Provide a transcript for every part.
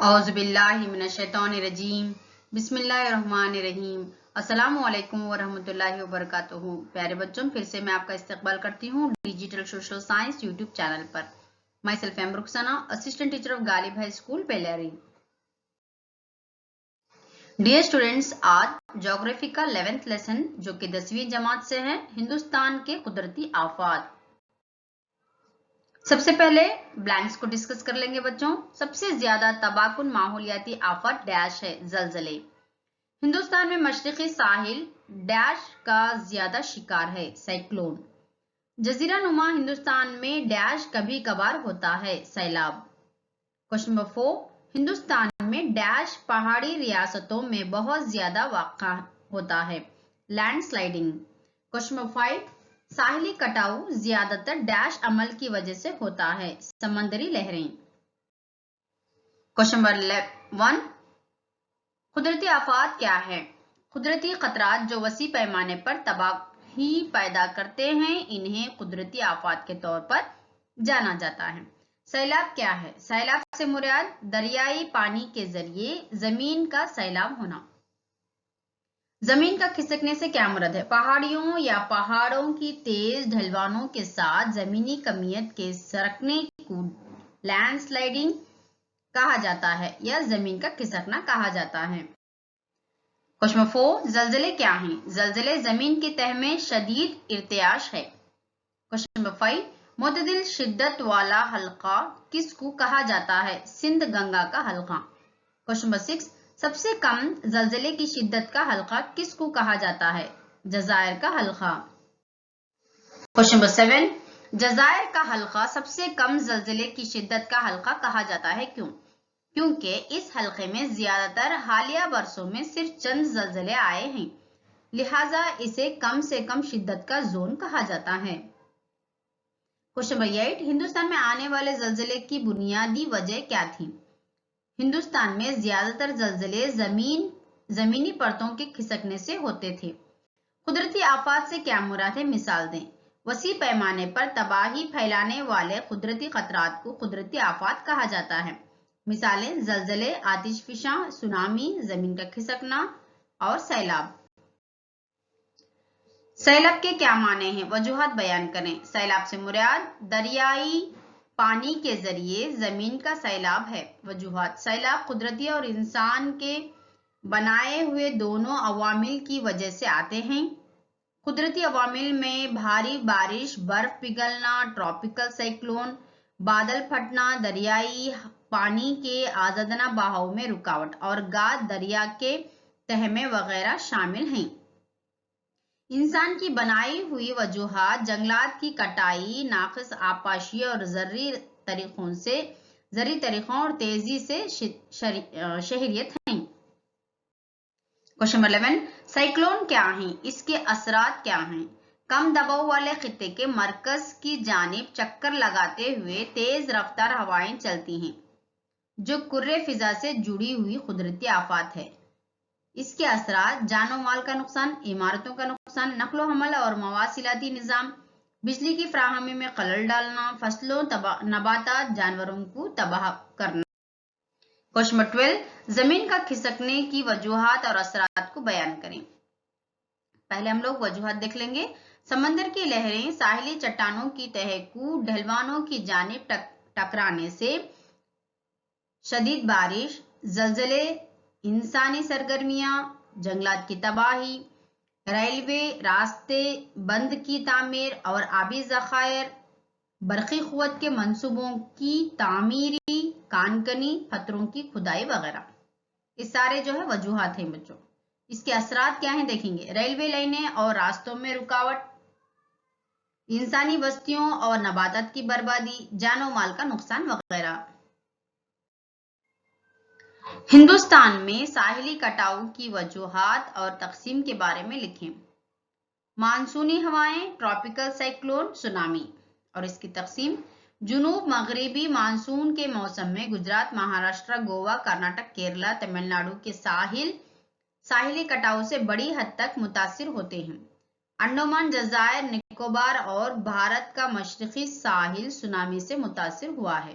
اعوذ باللہ من الشیطان الرجیم بسم اللہ الرحمن الرحیم السلام علیکم ورحمۃ اللہ وبرکاتہ۔ پیارے بچوں، پھر سے میں آپ کا استقبال کرتی ہوں digital social science YouTube channel پر۔ Myself M Rukhsana, assistant teacher of Ghalib high school Pilri. Dear students, آج جغرافی کا 11th لیسن جو کہ 10ویں جماعت سے ہے، ہندوستان کے قدرتی آفات۔ سب سے پہلے بلینکس کو ڈسکس کر لیں گے بچوں۔ سب سے زیادہ تباہ کن ماحولیاتی آفت ڈیش ہے زلزلے۔ ہندوستان میں مشرقی ساحل ڈیش کا زیادہ شکار ہے سائیکلون۔ جزیرہ نما ہندوستان میں ڈیش کبھی کبھار ہوتا ہے سیلاب۔ کوشچن نمبر 4، ہندوستان میں ڈیش پہاڑی ریاستوں میں بہت زیادہ واقع ہوتا ہے لینڈ سلائڈنگ۔ کوشچن نمبر 5، ساحلی کٹاؤ زیادہ تر ڈیش عمل کی وجہ سے ہوتا ہے سمندری لہریں۔ کوشچن نمبر 1، قدرتی آفات کیا ہے؟ قدرتی خطرات جو وسیع پیمانے پر تباہی پیدا کرتے ہیں انہیں قدرتی آفات کے طور پر جانا جاتا ہے۔ سیلاب کیا ہے؟ سیلاب سے مراد دریائی پانی کے ذریعے زمین کا سیلاب ہونا۔ زمین کا کھسکنے سے کیا مراد ہے؟ پہاڑیوں یا پہاڑوں کی تیز ڈھلوانوں کے ساتھ زمینی کمیت کے سرکنے کو لینڈ سلائڈنگ کہا جاتا ہے یا زمین کا کھسکنا کہا جاتا ہے۔ کوشچن نمبر 4، زلزلے کیا ہیں؟ زلزلے زمین کی تہہ میں شدید ارتعاش ہے۔ کوشچن نمبر 5، معتدل شدت والا حلقہ کس کو کہا جاتا ہے؟ سندھ گنگا کا حلقہ۔ کوشچن نمبر 6، سب سے کم زلزلے کی شدت کا حلقہ کس کو کہا جاتا ہے؟ جزائر کا حلقہ۔ کوشچن نمبر 7، جزائر کا حلقہ سب سے کم زلزلے کی شدت کا حلقہ کہا جاتا ہے کیوں؟ کیونکہ اس حلقے میں زیادہ تر حالیہ برسوں میں صرف چند زلزلے آئے ہیں، لہٰذا اسے کم سے کم شدت کا زون کہا جاتا ہے۔ کوشچن نمبر 8، ہندوستان میں آنے والے زلزلے کی بنیادی وجہ کیا تھی؟ ہندوستان میں زیادہ تر زلزلے زمینی پرتوں کے کھسکنے سے ہوتے تھے۔ قدرتی آفات سے کیا مراد ہے؟ مثال دیں۔ وسیع پیمانے پر تباہی پھیلانے والے قدرتی خطرات کو قدرتی آفات کہا جاتا ہے۔ مثالیں زلزلے، آتش فشاں، سونامی، زمین کا کھسکنا اور سیلاب۔ سیلاب کے کیا معنی ہیں؟ وجوہات بیان کریں۔ سیلاب سے مراد دریائی پانی کے ذریعے زمین کا سیلاب ہے۔ وجوہات: سیلاب قدرتی اور انسان کے بنائے ہوئے دونوں عوامل کی وجہ سے آتے ہیں۔ قدرتی عوامل میں بھاری بارش، برف پگھلنا، ٹراپیکل سائیکلون، بادل پھٹنا، دریائی پانی کے آزادانہ بہاؤ میں رکاوٹ اور گاد دریا کے تہہ میں وغیرہ شامل ہیں۔ انسان کی بنائی ہوئی وجوہات: جنگلات کی کٹائی، ناقص آبپاشی اور زرعی طریقوں اور تیزی سے شہریت ہیں۔ کوشچن نمبر 11، سائیکلون کیا ہیں؟ اس کے اثرات کیا ہیں؟ کم دباؤ والے خطے کے مرکز کی جانب چکر لگاتے ہوئے تیز رفتار ہوائیں چلتی ہیں جو کرۂ فضا سے جڑی ہوئی قدرتی آفات ہے۔ اس کے اثرات: جان و مال کا نقصان، عمارتوں کا نقصان، نقل و حمل اور مواصلاتی نظام، بجلی کی فراہمی میں خلل ڈالنا، فصلوں، نباتات، جانوروں کو تباہ کرنا۔ کوشچن نمبر 12، زمین کا کھسکنے کی وجوہات اور اثرات کو بیان کریں۔ پہلے ہم لوگ وجوہات دیکھ لیں گے۔ سمندر کی لہریں ساحلی چٹانوں کی تہہ کو ڈھلوانوں کی جانب ٹکرانے سے، شدید بارش، زلزلے، انسانی سرگرمیاں، جنگلات کی تباہی، ریلوے راستے بند کی تعمیر اور آبی ذخائر، برقی قوت کے منصوبوں کی تعمیری، کان کنی پتھروں کی کھدائی وغیرہ۔ یہ سارے جو ہے وجوہات ہیں بچوں۔ اس کے اثرات کیا ہیں دیکھیں گے۔ ریلوے لائنیں اور راستوں میں رکاوٹ، انسانی بستیوں اور نباتات کی بربادی، جان و مال کا نقصان وغیرہ۔ ہندوستان میں ساحلی کٹاؤ کی وجوہات اور تقسیم کے بارے میں لکھیں۔ مانسونی ہوائیں، ٹراپیکل سائیکلون، سونامی اور اس کی تقسیم۔ جنوب مغربی مانسون کے موسم میں گجرات، مہاراشٹر، گوا، کرناٹک، کیرلا، تمل ناڈو کے ساحلی کٹاؤ سے بڑی حد تک متاثر ہوتے ہیں۔ انڈمان، جزائر نکوبار اور بھارت کا مشرقی ساحل سونامی سے متاثر ہوا ہے۔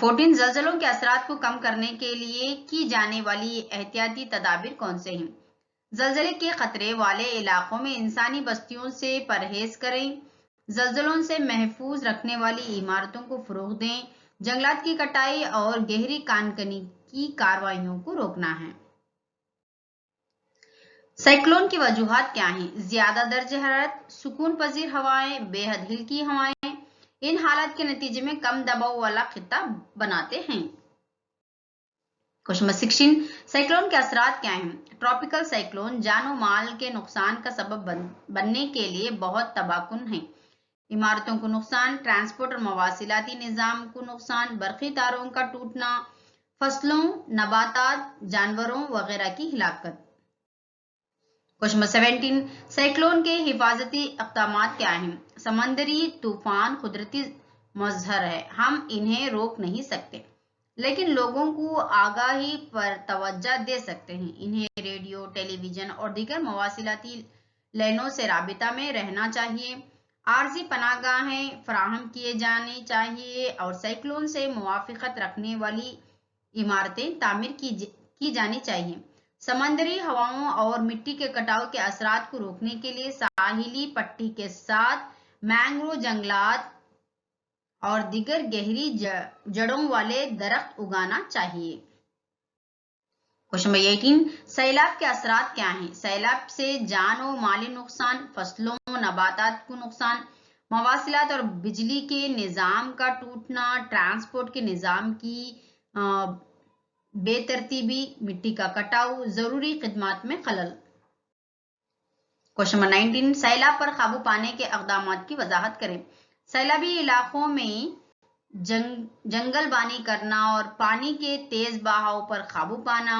14 زلزلوں کے اثرات کو کم کرنے کے لیے کی جانے والی احتیاطی تدابیر کون سے ہیں؟ زلزلے کے خطرے والے علاقوں میں انسانی بستیوں سے پرہیز کریں، زلزلوں سے محفوظ رکھنے والی عمارتوں کو فروغ دیں، جنگلات کی کٹائی اور گہری کان کنی کی کارروائیوں کو روکنا ہے۔ سائیکلون کی وجوہات کیا ہیں؟ زیادہ درجہ حرارت، سکون پذیر ہوائیں، بے حد ہلکی ہوائیں ان حالات کے نتیجے میں کم دباؤ والا خطہ بناتے ہیں۔ کوشچن 16 سائیکلون کے اثرات کیا ہیں؟ ٹراپیکل سائیکلون جان و مال کے نقصان کا سبب بننے کے لیے بہت تباہ کن ہیں۔ عمارتوں کو نقصان، ٹرانسپورٹ اور مواصلاتی نظام کو نقصان، برقی تاروں کا ٹوٹنا، فصلوں، نباتات، جانوروں وغیرہ کی ہلاکت۔ کوشچن 17 سائیکلون کے حفاظتی اقدامات کیا ہیں؟ سمندری طوفان قدرتی مظہر ہے، ہم انہیں روک نہیں سکتے، لیکن لوگوں کو آگاہی پر توجہ دے سکتے ہیں۔ انہیں ریڈیو، ٹیلی ویژن اور دیگر مواصلاتی لائنوں سے رابطہ میں رہنا چاہیے، عارضی پناہ گاہیں فراہم کیے جانے چاہیے اور سائیکلون سے موافقت رکھنے والی عمارتیں تعمیر کی جانی چاہیے۔ سمندری ہواؤں اور مٹی کے کٹاؤ کے اثرات کو روکنے کے لیے ساحلی پٹی کے ساتھ مینگروو جنگلات اور دیگر گہری جڑوں والے درخت اگانا چاہیے۔ کوشچن 18 سیلاب کے اثرات کیا ہیں؟ سیلاب سے جان و مالی نقصان، فصلوں، نباتات کو نقصان، مواصلات اور بجلی کے نظام کا ٹوٹنا، ٹرانسپورٹ کے نظام کی بے ترتیبی، مٹی کا کٹاؤ، ضروری خدمات میں خلل۔ کوشچن 19 سیلاب پر قابو پانے کے اقدامات کی وضاحت کریں۔ سیلابی علاقوں میں جنگل بانی کرنا اور پانی کے تیز بہاؤ پر قابو پانا،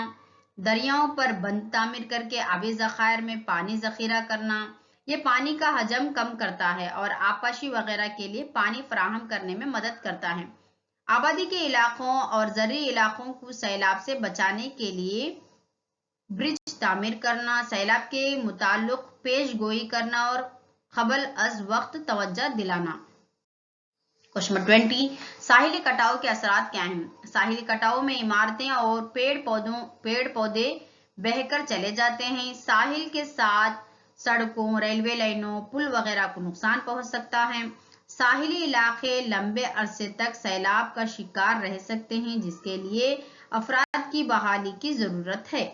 دریاؤں پر بند تعمیر کر کے آبی ذخائر میں پانی ذخیرہ کرنا، یہ پانی کا حجم کم کرتا ہے اور آبپاشی وغیرہ کے لیے پانی فراہم کرنے میں مدد کرتا ہے۔ آبادی کے علاقوں اور زرعی علاقوں کو سیلاب سے بچانے کے لیے برج تعمیر کرنا، سیلاب کے متعلق پیش گوئی کرنا اور قبل از وقت توجہ دلانا۔ کوشچن 20 ساحلی کٹاؤ کے اثرات کیا ہیں؟ ساحلی کٹاؤ میں عمارتیں اور پیڑ پودے بہہ کر چلے جاتے ہیں، ساحل کے ساتھ سڑکوں، ریلوے لائنوں، پل وغیرہ کو نقصان پہنچ سکتا ہے۔ ساحلی علاقے لمبے عرصے تک سیلاب کا شکار رہ سکتے ہیں، جس کے لیے افراد کی بحالی کی ضرورت ہے۔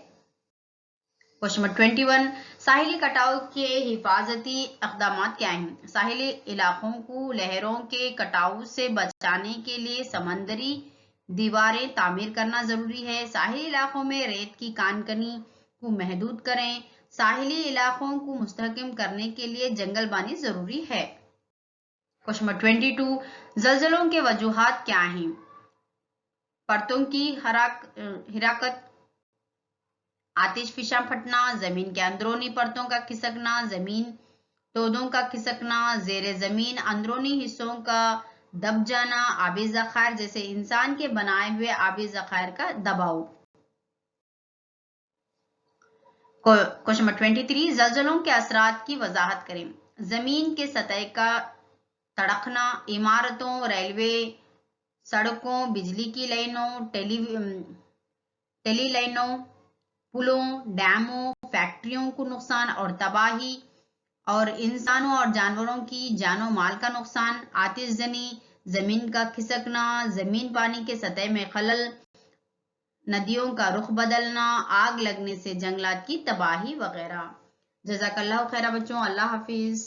کوشچن 21 ساحلی کٹاؤ کے حفاظتی اقدامات کیا ہیں؟ ساحلی علاقوں کو لہروں کے کٹاؤ سے بچانے کے لیے سمندری دیواریں تعمیر کرنا ضروری ہے۔ ساحلی علاقوں میں ریت کی کان کنی کو محدود کریں۔ ساحلی علاقوں کو مستحکم کرنے کے لیے جنگل بانی ضروری ہے۔ کوشچن 22 زلزلوں کے وجوہات کیا ہیں؟ پرتوں کی حرکت، آتش فشاں پھٹنا، زمین کے اندرونی پرتوں کا کھسکنا، زمین تودوں کا کھسکنا، زیر زمین اندرونی حصوں کا دب جانا، آبی ذخائر جیسے انسان کے بنائے ہوئے آبی ذخائر کا دباؤ۔ کوشچن 23 زلزلوں کے اثرات کی وضاحت کریں۔ زمین کے سطح کا تڑکنا، عمارتوں، ریلوے، سڑکوں، بجلی کی لائنوں، ٹیلی لائنوں، پلوں، ڈیموں، فیکٹریوں کو نقصان اور تباہی، اور انسانوں اور جانوروں کی جان و مال کا نقصان، آتش زنی، زمین کا کھسکنا، زمین پانی کے سطح میں خلل، ندیوں کا رخ بدلنا، آگ لگنے سے جنگلات کی تباہی وغیرہ۔ جزاک اللہ خیرہ بچوں، اللہ حافظ۔